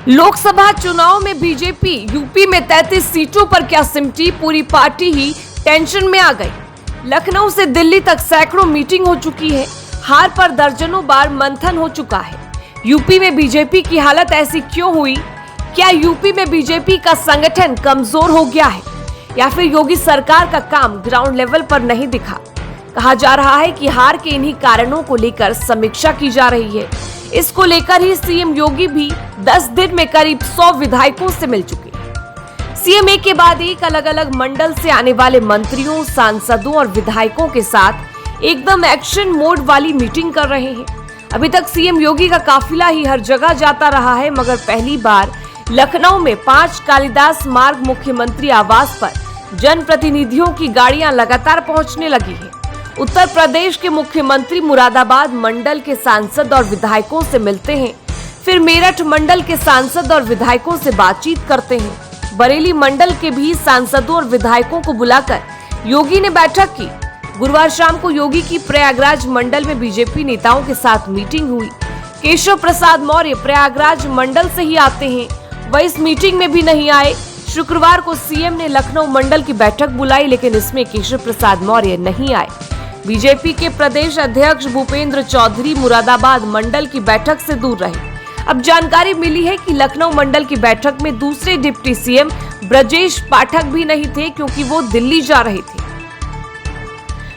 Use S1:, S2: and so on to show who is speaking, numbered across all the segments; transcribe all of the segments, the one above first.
S1: लोकसभा चुनाव में BJP UP में 33 सीटों पर क्या सिमटी, पूरी पार्टी ही टेंशन में आ गई। लखनऊ से दिल्ली तक सैकड़ों मीटिंग हो चुकी है। हार पर दर्जनों बार मंथन हो चुका है। यूपी में बीजेपी की हालत ऐसी क्यों हुई? क्या यूपी में बीजेपी का संगठन कमजोर हो गया है या फिर योगी सरकार का काम ग्राउंड लेवल पर नहीं दिखा? कहा जा रहा है कि हार के इन्हीं कारणों को लेकर समीक्षा की जा रही है। इसको लेकर ही सीएम योगी भी 10 दिन में करीब 100 विधायकों से मिल चुके हैं। सीएम एक के बाद एक अलग अलग मंडल से आने वाले मंत्रियों, सांसदों और विधायकों के साथ एकदम एक्शन मोड वाली मीटिंग कर रहे हैं। अभी तक सीएम योगी का काफिला ही हर जगह जाता रहा है, मगर पहली बार लखनऊ में 5 कालिदास मार्ग मुख्यमंत्री आवास पर जनप्रतिनिधियों की गाड़ियां लगातार पहुंचने लगी है। उत्तर प्रदेश के मुख्यमंत्री मुरादाबाद मंडल के सांसद और विधायकों से मिलते हैं, फिर मेरठ मंडल के सांसद और विधायकों से बातचीत करते हैं। बरेली मंडल के भी सांसदों और विधायकों को बुलाकर योगी ने बैठक की। गुरुवार शाम को योगी की प्रयागराज मंडल में बीजेपी नेताओं के साथ मीटिंग हुई। केशव प्रसाद मौर्य प्रयागराज मंडल से ही आते हैं, वह इस मीटिंग में भी नहीं आए। शुक्रवार को सीएम ने लखनऊ मंडल की बैठक बुलाई, लेकिन इसमें केशव प्रसाद मौर्य नहीं आए। बीजेपी के प्रदेश अध्यक्ष भूपेंद्र चौधरी मुरादाबाद मंडल की बैठक से दूर रहे। अब जानकारी मिली है कि लखनऊ मंडल की बैठक में दूसरे डिप्टी सीएम ब्रजेश पाठक भी नहीं थे, क्योंकि वो दिल्ली जा रहे थे।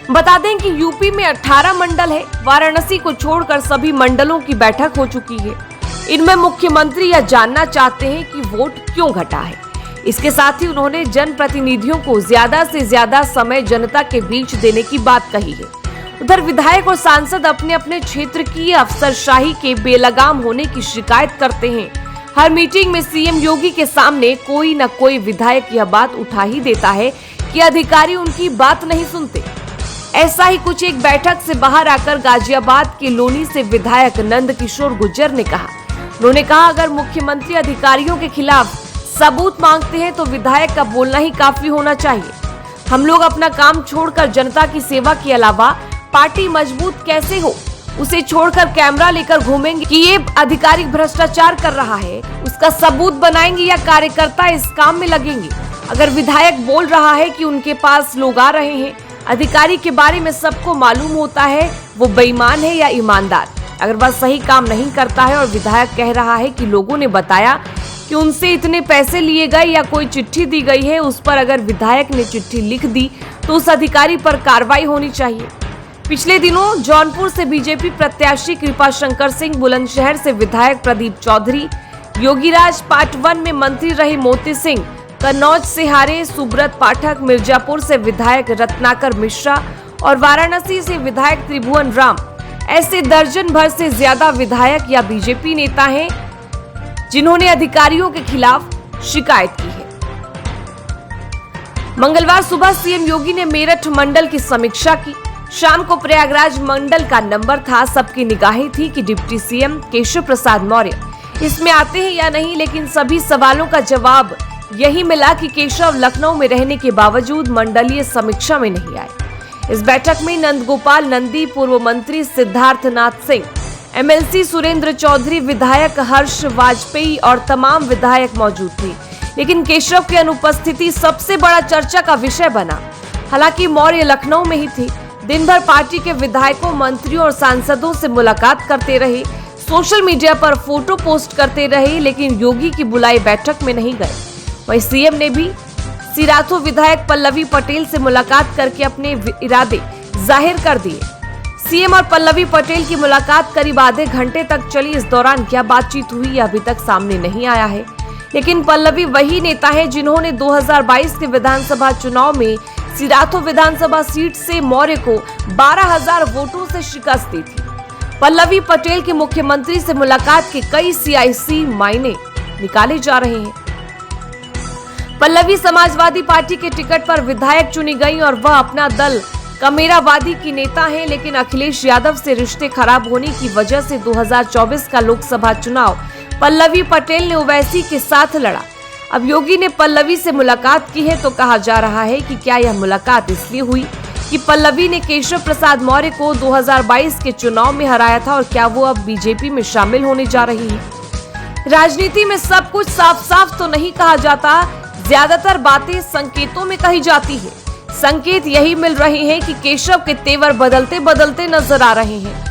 S1: बता दें कि यूपी में 18 मंडल है। वाराणसी को छोड़कर सभी मंडलों की बैठक हो चुकी है। इनमें मुख्यमंत्री यह जानना चाहते हैं कि वोट क्यों घटा है। इसके साथ ही उन्होंने जनप्रतिनिधियों को ज्यादा से ज्यादा समय जनता के बीच देने की बात कही है। उधर विधायक और सांसद अपने अपने क्षेत्र की अफसरशाही के बेलगाम होने की शिकायत करते हैं। हर मीटिंग में सीएम योगी के सामने कोई न कोई विधायक यह बात उठा ही देता है कि अधिकारी उनकी बात नहीं सुनते। ऐसा ही कुछ एक बैठक से बाहर आकर गाजियाबाद के लोनी से विधायक नंद किशोर गुर्जर ने कहा। उन्होंने कहा, अगर मुख्यमंत्री अधिकारियों के खिलाफ सबूत मांगते हैं तो विधायक का बोलना ही काफी होना चाहिए। हम लोग अपना काम छोड़कर जनता की सेवा के अलावा पार्टी मजबूत कैसे हो उसे छोड़कर कैमरा लेकर घूमेंगे कि ये अधिकारी भ्रष्टाचार कर रहा है, उसका सबूत बनाएंगे या कार्यकर्ता इस काम में लगेंगे। अगर विधायक बोल रहा है कि उनके पास लोग आ रहे हैं, अधिकारी के बारे में सबको मालूम होता है वो बेईमान है या ईमानदार। अगर वह सही काम नहीं करता है और विधायक कह रहा है कि लोगों ने बताया कि उनसे इतने पैसे लिए गए या कोई चिट्ठी दी गई है, उस पर अगर विधायक ने चिट्ठी लिख दी तो उस अधिकारी पर कार्रवाई होनी चाहिए। पिछले दिनों जौनपुर से बीजेपी प्रत्याशी कृपाशंकर सिंह, बुलंदशहर से विधायक प्रदीप चौधरी, योगीराज पार्ट 1 में मंत्री रहे मोती सिंह, कन्नौज से हारे सुब्रत पाठक, मिर्जापुर से विधायक रत्नाकर मिश्रा और वाराणसी से विधायक त्रिभुवन राम, ऐसे दर्जन भर से ज्यादा विधायक या बीजेपी नेता हैं जिन्होंने अधिकारियों के खिलाफ शिकायत की है। मंगलवार सुबह सीएम योगी ने मेरठ मंडल की समीक्षा की। शाम को प्रयागराज मंडल का नंबर था। सबकी निगाहें थी कि डिप्टी सीएम केशव प्रसाद मौर्य इसमें आते हैं या नहीं, लेकिन सभी सवालों का जवाब यही मिला कि केशव लखनऊ में रहने के बावजूद मंडलीय समीक्षा में नहीं आए। इस बैठक में नंदगोपाल नंदी, पूर्व मंत्री सिद्धार्थनाथ सिंह, एमएलसी सुरेंद्र चौधरी, विधायक हर्ष वाजपेयी और तमाम विधायक मौजूद थे, लेकिन केशव की अनुपस्थिति सबसे बड़ा चर्चा का विषय बना। हालांकि मौर्य लखनऊ में ही थे। दिन भर पार्टी के विधायकों, मंत्रियों और सांसदों से मुलाकात करते रहे, सोशल मीडिया पर फोटो पोस्ट करते रहे, लेकिन योगी की बुलाई बैठक में नहीं गए। वहीं सीएम ने भी सिराथू विधायक पल्लवी पटेल से मुलाकात करके अपने इरादे जाहिर कर दिए। सीएम और पल्लवी पटेल की मुलाकात करीब आधे घंटे तक चली। इस दौरान क्या बातचीत हुई यह अभी तक सामने नहीं आया है, लेकिन पल्लवी वही नेता है जिन्होंने 2022 के विधानसभा चुनाव में सिराथू विधानसभा सीट से मौर्य को 12,000 वोटों से शिकस्त दी थी। पल्लवी पटेल की मुख्यमंत्री से मुलाकात के कई सियासी मायने निकाले जा रहे हैं। पल्लवी समाजवादी पार्टी के टिकट पर विधायक चुनी गई और वह अपना दल कमेरावादी की नेता हैं, लेकिन अखिलेश यादव से रिश्ते खराब होने की वजह से 2024 का लोकसभा चुनाव पल्लवी पटेल ने ओवैसी के साथ लड़ा। अब योगी ने पल्लवी से मुलाकात की है, तो कहा जा रहा है कि क्या यह मुलाकात इसलिए हुई कि पल्लवी ने केशव प्रसाद मौर्य को 2022 के चुनाव में हराया था, और क्या वो अब बीजेपी में शामिल होने जा रही है? राजनीति में सब कुछ साफ साफ तो नहीं कहा जाता, ज्यादातर बातें संकेतों में कही जाती है। संकेत यही मिल रहे हैं कि केशव के तेवर बदलते बदलते नजर आ रहे हैं।